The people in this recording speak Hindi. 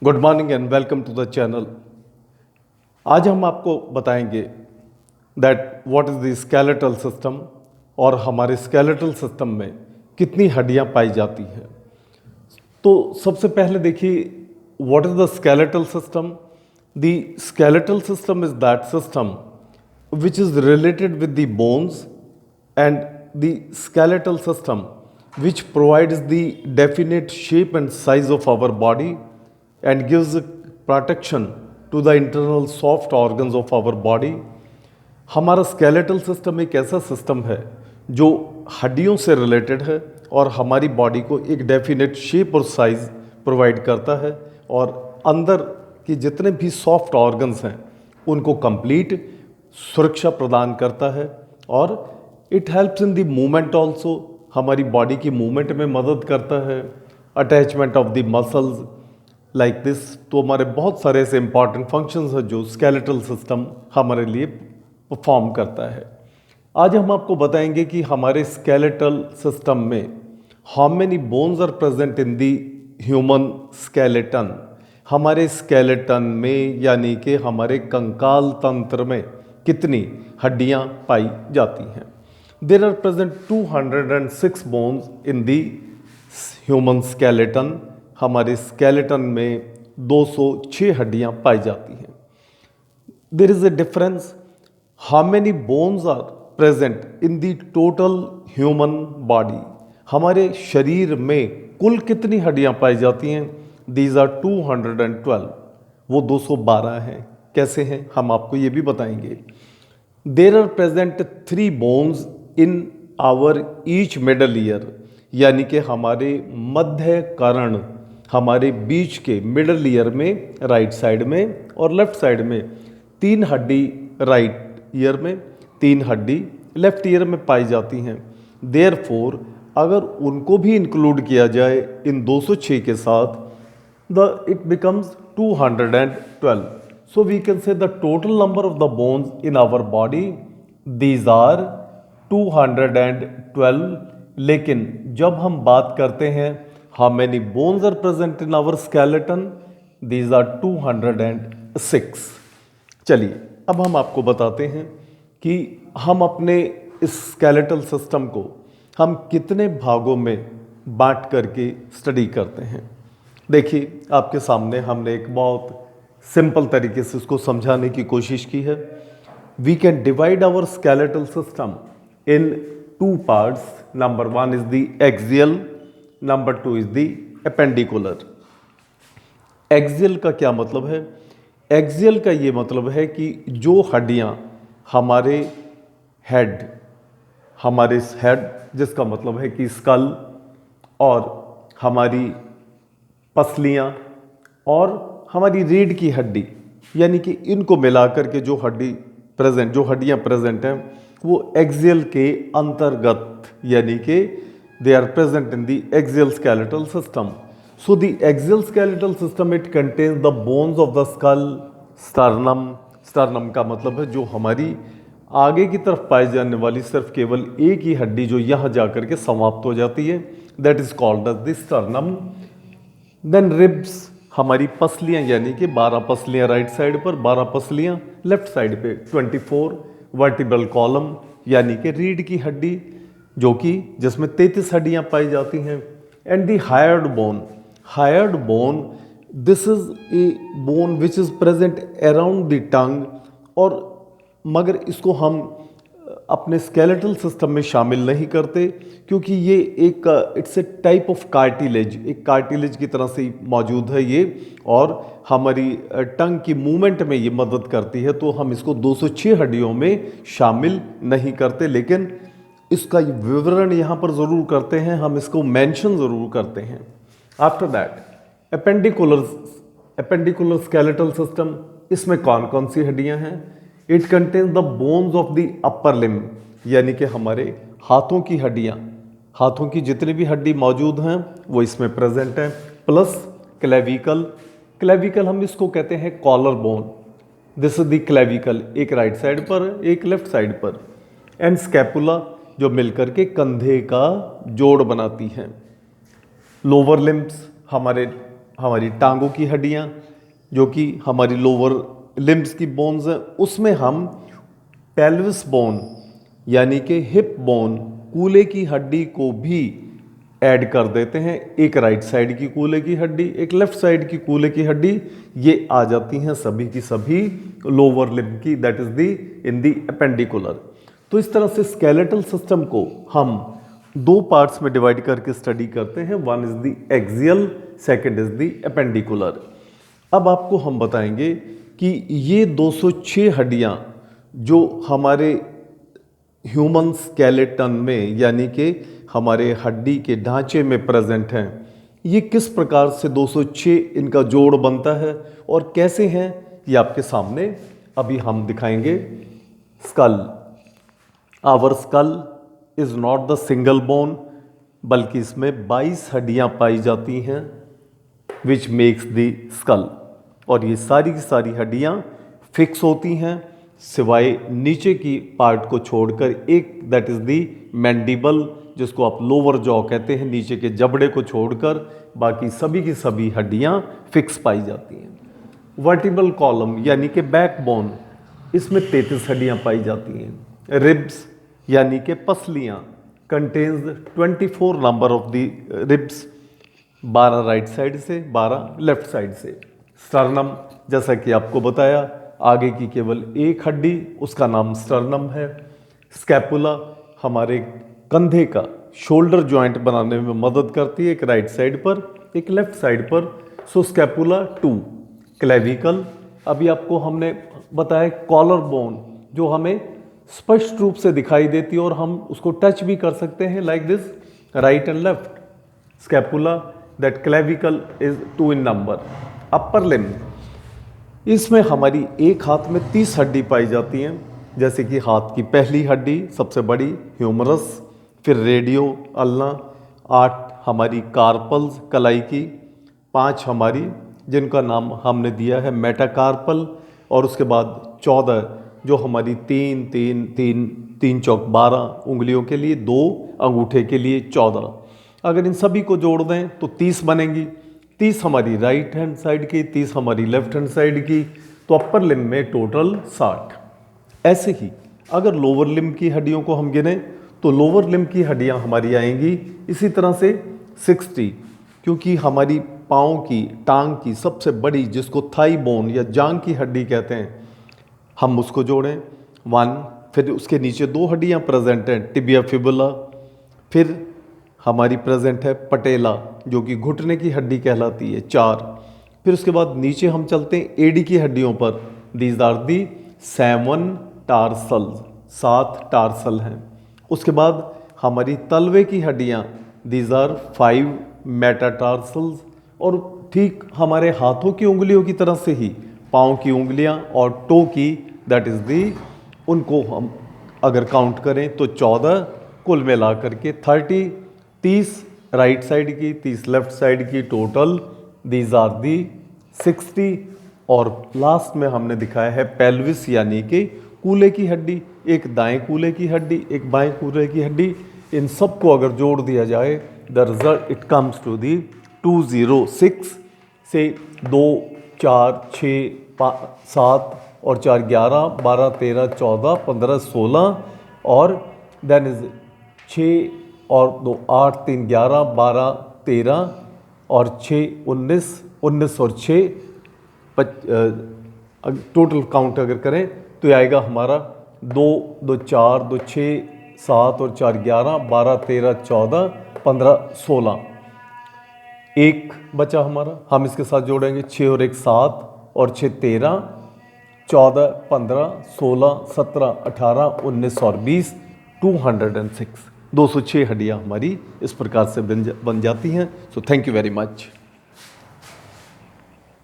Good morning and welcome to the channel. आज हम आपको बताएंगे that what is the skeletal system और हमारे स्केलेटल सिस्टम में कितनी हड्डियां पाई जाती हैं। तो सबसे पहले देखिए what is the skeletal system. The skeletal system is that system which is related with the bones and the skeletal system which provides the definite shape and size of our body and gives protection to the internal soft organs of our body। हमारा स्केलेटल सिस्टम एक ऐसा सिस्टम है जो हड्डियों से रिलेटेड है और हमारी बॉडी को एक डेफिनेट शेप और साइज प्रोवाइड करता है और अंदर के जितने भी सॉफ्ट ऑर्गन्स हैं उनको कंप्लीट सुरक्षा प्रदान करता है और it helps in the movement also, हमारी बॉडी की मूवमेंट में मदद करता है। Attachment of the muscles like this. तो हमारे बहुत सारे ऐसे इंपॉर्टेंट फंक्शंस हैं जो स्केलेटल सिस्टम हमारे लिए परफॉर्म करता है। आज हम आपको बताएंगे कि हमारे स्केलेटल सिस्टम में how many bones are present in the human skeleton. हमारे स्केलेटन में यानी कि हमारे कंकाल तंत्र में कितनी हड्डियां पाई जाती हैं। There are present 206 bones in the human skeleton. हमारे स्केलेटन में 206 हड्डियां पाई जाती हैं। There is a difference how many bones are present in the total human body. हमारे शरीर में कुल कितनी हड्डियां पाई जाती हैं। दीज आर 212, वो 212 हैं। कैसे हैं हम आपको ये भी बताएंगे। There are present 3 bones in our each middle ear, यानी कि हमारे मध्य कर्ण, हमारे बीच के मिडल ईयर में राइट साइड में और लेफ्ट साइड में 3 हड्डी राइट ईयर में, 3 हड्डी लेफ्ट ईयर में पाई जाती हैं। देयरफॉर अगर उनको भी इंक्लूड किया जाए इन 206 के साथ it becomes 212. So we can say the total number of the bones in our body, these are 212. लेकिन जब हम बात करते हैं how many bones are present in our skeleton, these are 206. चलिए अब हम आपको बताते हैं कि हम अपने इस स्केलेटल सिस्टम को हम कितने भागों में बांट करके स्टडी करते हैं। देखिए आपके सामने हमने एक बहुत सिंपल तरीके से इसको समझाने की कोशिश की है। We can divide our skeletal system in 2 parts. Number 1 is the axial, number 2 is the appendicular. Axial का क्या मतलब है। एक्सियल का ये मतलब है कि जो हड्डियां हमारे हेड जिसका मतलब है कि स्कल और हमारी पसलियाँ और हमारी रीढ़ की हड्डी, यानी कि इनको मिलाकर के जो हड्डियाँ प्रेजेंट हैं वो एक्सियल के अंतर्गत, यानी कि they are present in the axial skeletal system. So the axial skeletal system it contains the bones of the skull, sternum का मतलब है जो हमारी आगे की तरफ पाई जाने वाली सिर्फ केवल एक ही हड्डी जो यहाँ जाकर के समाप्त हो जाती है, that is called as the sternum. Then ribs, हमारी पसलियाँ, यानी कि 12 पसलियाँ राइट साइड पर, 12 पसलियाँ लेफ्ट साइड पे, 24 वर्टिब्रल कॉलम, यानी कि रीढ़ की हड्डी जो कि जिसमें 33 हड्डियाँ पाई जाती हैं। And the hired bone, this is a bone which is present around the tongue, और मगर इसको हम अपने स्केलेटल सिस्टम में शामिल नहीं करते क्योंकि ये एक it's a type of cartilage, एक कार्टिलेज की तरह से मौजूद है ये, और हमारी टंग की मूवमेंट में ये मदद करती है। तो हम इसको 206 हड्डियों में शामिल नहीं करते, लेकिन इसका विवरण यहाँ पर ज़रूर करते हैं, हम इसको मेंशन ज़रूर करते हैं। After that appendicular skeletal system, इसमें कौन कौन सी हड्डियाँ हैं। It contains the bones of the upper limb, यानी कि हमारे हाथों की हड्डियाँ, हाथों की जितनी भी हड्डी मौजूद हैं वो इसमें प्रेजेंट है, प्लस क्लेविकल हम इसको कहते हैं collar bone. This is the clavicle, एक राइट साइड पर एक लेफ्ट साइड पर। एंड स्कैपुला जो मिलकर के कंधे का जोड़ बनाती हैं। लोअर लिम्ब्स, हमारे हमारी टांगों की हड्डियाँ जो कि हमारी लोअर लिम्ब्स की बोन्स हैं, उसमें हम पेल्विस बोन यानी कि हिप बोन, कूल्हे की हड्डी को भी ऐड कर देते हैं। एक राइट साइड की कूल्हे की हड्डी, एक लेफ्ट साइड की कूल्हे की हड्डी, ये आ जाती हैं सभी की सभी लोअर लिम्ब की, that is the in the appendicular. तो इस तरह से स्केलेटल सिस्टम को हम दो पार्ट्स में डिवाइड करके स्टडी करते हैं। One is the axial, second is the appendicular. अब आपको हम बताएंगे कि ये 206 हड्डियां जो हमारे ह्यूमन स्केलेटन में यानी कि हमारे हड्डी के ढांचे में प्रेजेंट हैं, ये किस प्रकार से 206 इनका जोड़ बनता है और कैसे हैं, ये आपके सामने अभी हम दिखाएंगे। Skull, our skull is not the single bone, बल्कि इसमें 22 हड्डियां पाई जाती हैं विच मेक्स द स्कल। और ये सारी की सारी हड्डियां फिक्स होती हैं सिवाय नीचे की पार्ट को छोड़कर, एक दैट इज दी मैंडिबल जिसको आप लोअर जॉ कहते हैं, नीचे के जबड़े को छोड़कर बाकी सभी की सभी हड्डियां फिक्स पाई जाती हैं। वर्टिब्रल कॉलम यानी कि बैकबोन, इसमें 33 हड्डियां पाई जाती हैं। रिब्स यानी कि पसलियां contains 24 number of the ribs, 12 right side से 12 लेफ्ट साइड से। स्टर्नम, जैसा कि आपको बताया, आगे की केवल एक हड्डी, उसका नाम स्टर्नम है। स्कैपुला हमारे कंधे का शोल्डर जॉइंट बनाने में मदद करती है, एक राइट साइड पर एक लेफ्ट साइड पर। सो स्कैपुला 2। क्लेविकल, अभी आपको हमने बताया कॉलर बोन जो हमें स्पष्ट रूप से दिखाई देती है और हम उसको टच भी कर सकते हैं like this, right and left. Scapula, that clavicle is 2 in number. Upper limb, इसमें हमारी एक हाथ में 30 हड्डी पाई जाती हैं, जैसे कि हाथ की पहली हड्डी सबसे बड़ी ह्यूमरस, फिर रेडियो अल्ना, 8 हमारी कार्पल्स कलाई की, 5 हमारी जिनका नाम हमने दिया है मेटाकार्पल, और उसके बाद 14 जो हमारी 3 चौक 12 उंगलियों के लिए, 2 अंगूठे के लिए 14। अगर इन सभी को जोड़ दें तो 30 बनेंगी। 30 हमारी राइट हैंड साइड की, 30 हमारी लेफ्ट हैंड साइड की, तो अपर लिम्ब में टोटल 60। ऐसे ही अगर लोअर लिम्ब की हड्डियों को हम गिने तो लोअर लिम्ब की हड्डियां हमारी आएंगी इसी तरह से 60, क्योंकि हमारी पाँव की, टांग की सबसे बड़ी जिसको थाई बोन या जांग की हड्डी कहते हैं, हम उसको जोड़ें 1। फिर उसके नीचे 2 हड्डियां प्रेजेंट हैं, टिबिया फिबुला, फिर हमारी प्रेजेंट है पटेला जो कि घुटने की हड्डी कहलाती है 4। फिर उसके बाद नीचे हम चलते हैं एडी की हड्डियों पर, these are the 7 tarsals, 7 tarsal हैं। उसके बाद हमारी तलवे की हड्डियां, दीज आर 5 मेटाटार्सल्स। और ठीक हमारे हाथों की उंगलियों की तरह से ही पाँव की उंगलियां और टो की, दैट इज दी, उनको हम अगर काउंट करें तो 14, कुल मिला करके 30, 30 राइट साइड की, 30 लेफ्ट साइड की, टोटल दीज आर दी 60। और लास्ट में हमने दिखाया है पेल्विस यानी कि कूल्हे की हड्डी, एक दाएं कूल्हे की हड्डी, एक बाएं कूल्हे की हड्डी। इन सबको अगर जोड़ दिया जाए the result it comes to the 206 से 2, 4, 6, 7 और 4 11, 12, 13, 14, 15, 16 और देन इज 6 और 2 8, 3 11, 12, 13 और 6 19, 19 और 6 टोटल काउंट अगर करें तो ये आएगा हमारा 2, 2, 4, 2, 6, 7 और 4 11, 12, 13, 14, 15, 16। एक बचा हमारा, हम इसके साथ जोड़ेंगे 6 और 1 7 और 6 13, 14, 15, 16, 17, 18, 19 और 20, 206 हड्डियाँ हमारी इस प्रकार से बन जाती हैं। So thank you very much.